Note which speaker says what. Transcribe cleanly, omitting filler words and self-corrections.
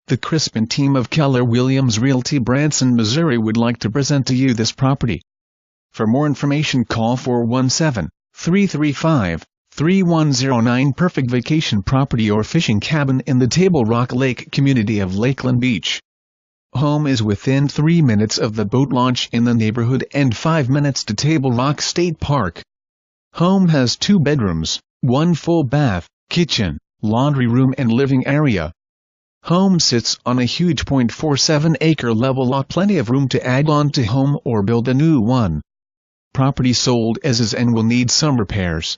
Speaker 1: The Crispin team of Keller Williams Realty Branson, Missouri would like to present to you this property. For more information call 417-335-3109. Perfect vacation property or fishing cabin in the Table Rock Lake community of Lakeland Beach. Home is within 3 minutes of the boat launch in the neighborhood and 5 minutes to Table Rock State Park. Home has 2 bedrooms, 1 full bath, kitchen, laundry room and living area. Home sits on a huge 0.47-acre level lot, plenty of room to add on to home or build a new one. Property sold as is and will need some repairs.